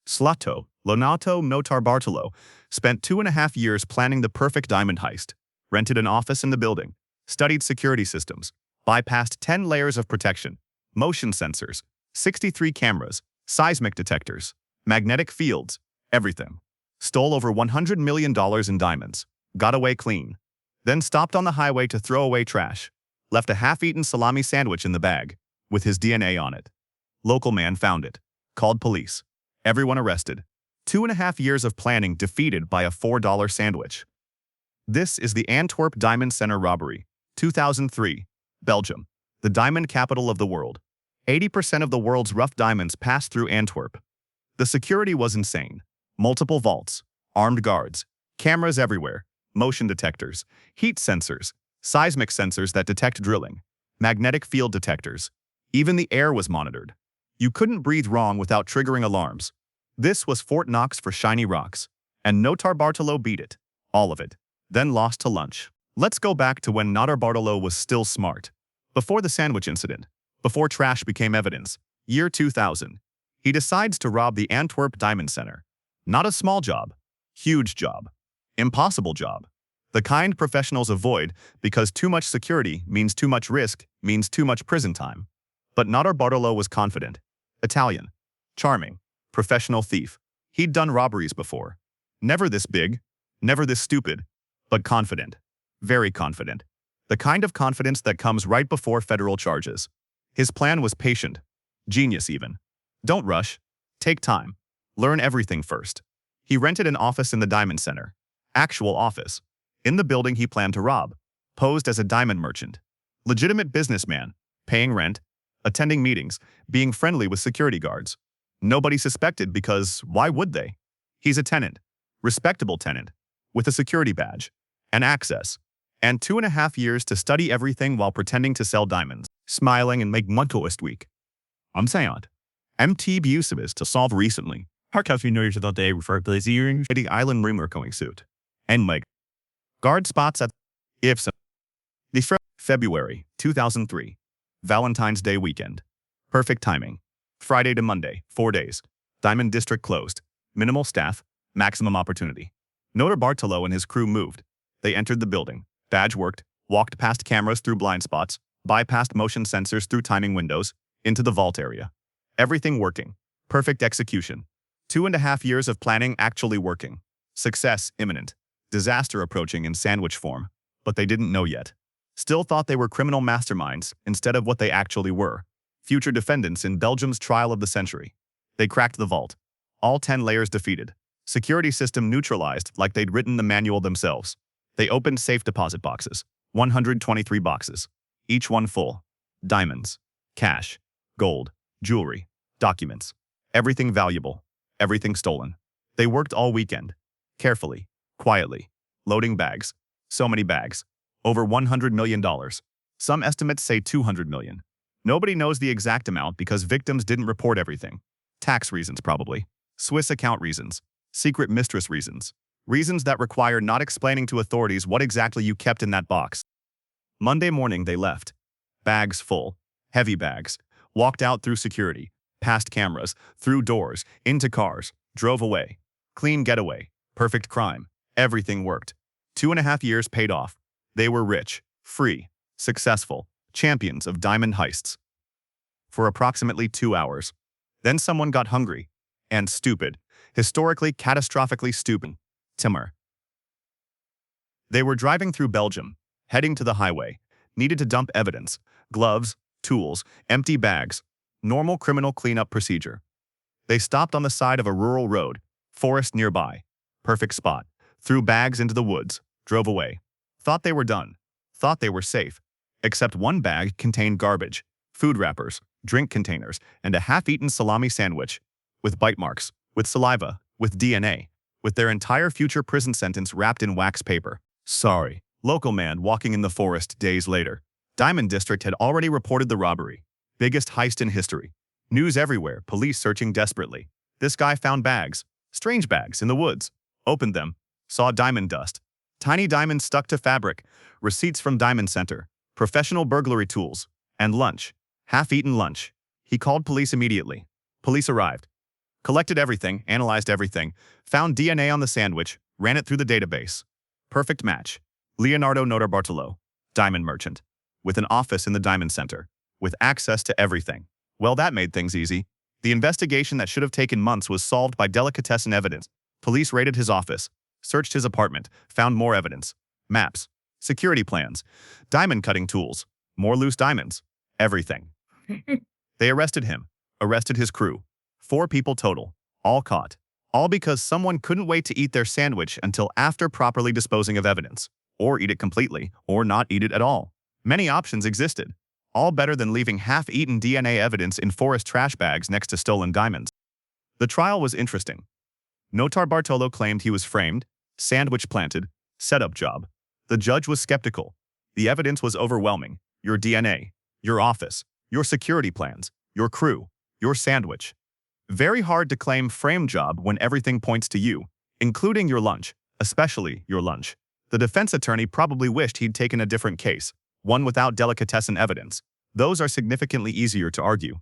Slato, Lonato Notarbartolo, spent 2.5 years planning the perfect diamond heist, rented an office in the building, studied security systems, bypassed 10 layers of protection, motion sensors, 63 cameras, seismic detectors, magnetic fields, everything. Stole over $100 million in diamonds, got away clean, then stopped on the highway to throw away trash, left a half-eaten salami sandwich in the bag, with his DNA on it. Local man found it, called police. Everyone arrested. 2.5 years of planning defeated by a $4 sandwich. This is the Antwerp Diamond Center robbery, 2003, Belgium, the diamond capital of the world. 80% of the world's rough diamonds pass through Antwerp. The security was insane. Multiple vaults, armed guards, cameras everywhere, motion detectors, heat sensors, seismic sensors that detect drilling, magnetic field detectors. Even the air was monitored. You couldn't breathe wrong without triggering alarms. This was Fort Knox for shiny rocks, and Notarbartolo beat it, all of it, then lost to lunch. Let's go back to when Notarbartolo was still smart. Before the sandwich incident, before trash became evidence, year 2000, he decides to rob the Antwerp Diamond Center. Not a small job, huge job, impossible job. The kind professionals avoid because too much security means too much risk, means too much prison time. But Notarbartolo was confident, Italian, charming, professional thief. He'd done robberies before. Never this big, never this stupid, but confident, very confident. The kind of confidence that comes right before federal charges. His plan was patient, genius even. Don't rush, take time, learn everything first. He rented an office in the Diamond Center, actual office. In the building he planned to rob, posed as a diamond merchant. Legitimate businessman, paying rent, attending meetings, being friendly with security guards. Nobody suspected because why would they? He's a tenant, respectable tenant, with a security badge, and access, and 2.5 years to study everything while pretending to sell diamonds, smiling and make meticulous week. I'm saying, MT Busevis to solve recently. Harkowski knows that they refer to the island rumor going suit. And like, guard spots at if the February 2003. Valentine's Day weekend. Perfect timing. Friday to Monday, 4 days. Diamond District closed. Minimal staff, maximum opportunity. Notarbartolo and his crew moved. They entered the building. Badge worked, walked past cameras through blind spots, bypassed motion sensors through timing windows, into the vault area. Everything working. Perfect execution. 2.5 years of planning actually working. Success imminent. Disaster approaching in sandwich form. But they didn't know yet. Still thought they were criminal masterminds instead of what they actually were. Future defendants in Belgium's trial of the century. They cracked the vault. All 10 layers defeated. Security system neutralized like they'd written the manual themselves. They opened safe deposit boxes. 123 boxes. Each one full. Diamonds. Cash. Gold. Jewelry. Documents. Everything valuable. Everything stolen. They worked all weekend. Carefully. Quietly. Loading bags. So many bags. Over $100 million. Some estimates say $200 million. Nobody knows the exact amount because victims didn't report everything. Tax reasons probably. Swiss account reasons. Secret mistress reasons. Reasons that require not explaining to authorities what exactly you kept in that box. Monday morning they left. Bags full. Heavy bags. Walked out through security. Past cameras. Through doors. Into cars. Drove away. Clean getaway. Perfect crime. Everything worked. 2.5 years paid off. They were rich, free, successful, champions of diamond heists. For approximately 2 hours. Then someone got hungry. And stupid. Historically, catastrophically stupid. Timur. They were driving through Belgium, heading to the highway, needed to dump evidence, gloves, tools, empty bags, normal criminal cleanup procedure. They stopped on the side of a rural road, forest nearby, perfect spot, threw bags into the woods, drove away. Thought they were done, thought they were safe, except one bag contained garbage, food wrappers, drink containers, and a half-eaten salami sandwich, with bite marks, with saliva, with DNA, with their entire future prison sentence wrapped in wax paper. Sorry. Local man walking in the forest days later. Diamond District had already reported the robbery. Biggest heist in history. News everywhere, police searching desperately. This guy found bags, strange bags, in the woods. Opened them, saw diamond dust. Tiny diamonds stuck to fabric, receipts from Diamond Center, professional burglary tools, and lunch. Half-eaten lunch. He called police immediately. Police arrived. Collected everything, analyzed everything, found DNA on the sandwich, ran it through the database. Perfect match. Leonardo Notarbartolo, diamond merchant, with an office in the Diamond Center, with access to everything. Well, that made things easy. The investigation that should have taken months was solved by delicatessen evidence. Police raided his office, searched his apartment, found more evidence. Maps, security plans, diamond cutting tools, more loose diamonds, everything. They arrested him, arrested his crew. 4 people total, all caught. All because someone couldn't wait to eat their sandwich until after properly disposing of evidence. Or eat it completely, or not eat it at all. Many options existed, all better than leaving half-eaten DNA evidence in forest trash bags next to stolen diamonds. The trial was interesting. Notarbartolo claimed he was framed, sandwich planted, setup job. The judge was skeptical. The evidence was overwhelming. Your DNA, your office, your security plans, your crew, your sandwich. Very hard to claim frame job when everything points to you, including your lunch, especially your lunch. The defense attorney probably wished he'd taken a different case, one without delicatessen evidence. Those are significantly easier to argue.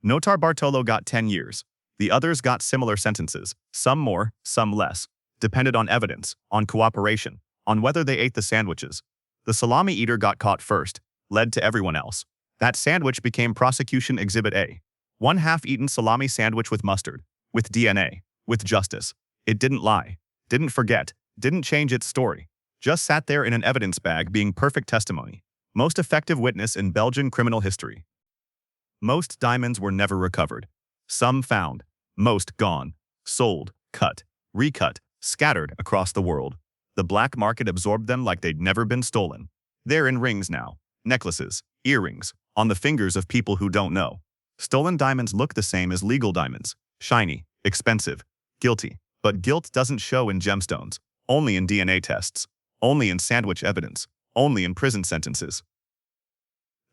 Notarbartolo got 10 years. The others got similar sentences, some more, some less, depended on evidence, on cooperation, on whether they ate the sandwiches. The salami eater got caught first, led to everyone else. That sandwich became prosecution exhibit A. One half-eaten salami sandwich with mustard, with DNA, with justice. It didn't lie, didn't forget, didn't change its story. Just sat there in an evidence bag being perfect testimony. Most effective witness in Belgian criminal history. Most diamonds were never recovered. Some found, most gone, sold, cut, recut, scattered across the world. The black market absorbed them like they'd never been stolen. They're in rings now, necklaces, earrings, on the fingers of people who don't know. Stolen diamonds look the same as legal diamonds, shiny, expensive, guilty. But guilt doesn't show in gemstones, only in DNA tests, only in sandwich evidence, only in prison sentences.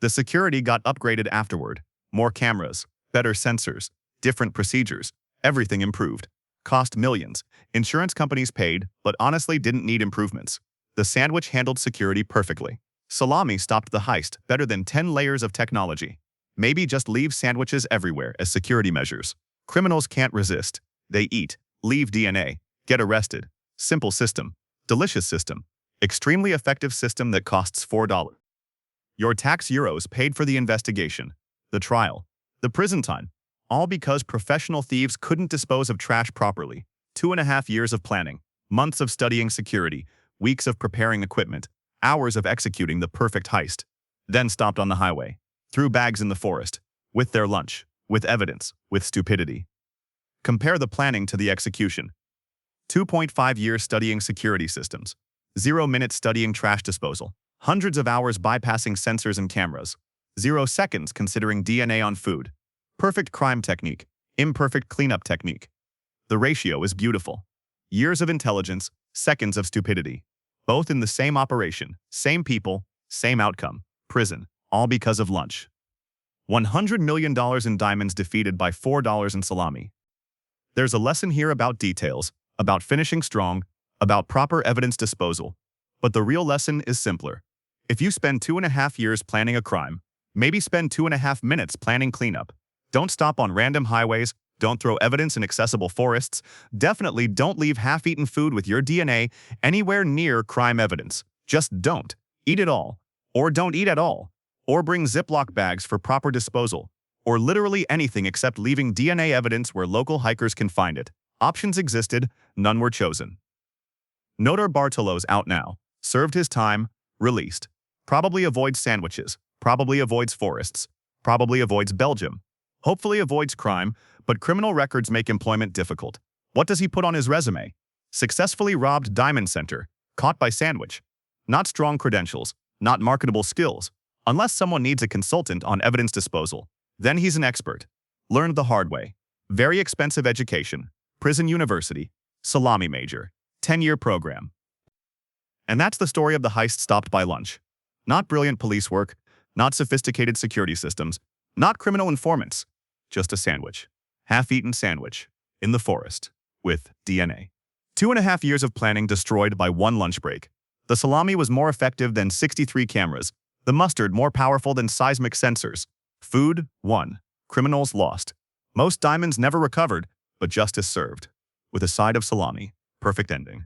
The security got upgraded afterward. More cameras, better sensors, different procedures, everything improved. Cost millions. Insurance companies paid, but honestly didn't need improvements. The sandwich handled security perfectly. Salami stopped the heist better than 10 layers of technology. Maybe just leave sandwiches everywhere as security measures. Criminals can't resist. They eat, leave DNA, get arrested. Simple system. Delicious system. Extremely effective system that costs $4. Your tax euros paid for the investigation, the trial, the prison time, all because professional thieves couldn't dispose of trash properly. 2.5 years of planning, months of studying security, weeks of preparing equipment, hours of executing the perfect heist. Then stopped on the highway, threw bags in the forest, with their lunch, with evidence, with stupidity. Compare the planning to the execution. 2.5 years studying security systems, 0 minutes studying trash disposal, hundreds of hours bypassing sensors and cameras, 0 seconds considering DNA on food. Perfect crime technique, imperfect cleanup technique. The ratio is beautiful. Years of intelligence, seconds of stupidity. Both in the same operation, same people, same outcome, prison, all because of lunch. $100 million in diamonds defeated by $4 in salami. There's a lesson here about details, about finishing strong, about proper evidence disposal. But the real lesson is simpler. If you spend 2.5 years planning a crime, maybe spend 2.5 minutes planning cleanup. Don't stop on random highways, don't throw evidence in accessible forests, definitely don't leave half-eaten food with your DNA anywhere near crime evidence. Just don't. Eat it all. Or don't eat at all. Or bring Ziploc bags for proper disposal. Or literally anything except leaving DNA evidence where local hikers can find it. Options existed, none were chosen. Notarbartolo's out now. Served his time, released. Probably avoids sandwiches, probably avoids forests, probably avoids Belgium. Hopefully avoids crime, but criminal records make employment difficult. What does he put on his resume? Successfully robbed Diamond Center, caught by sandwich. Not strong credentials, not marketable skills. Unless someone needs a consultant on evidence disposal, then he's an expert. Learned the hard way. Very expensive education, prison university, salami major, 10-year program. And that's the story of the heist stopped by lunch. Not brilliant police work, not sophisticated security systems, not criminal informants, just a sandwich. Half-eaten sandwich, in the forest, with DNA. 2.5 years of planning destroyed by one lunch break. The salami was more effective than 63 cameras, the mustard more powerful than seismic sensors. Food, won. Criminals lost. Most diamonds never recovered, but justice served. With a side of salami, perfect ending.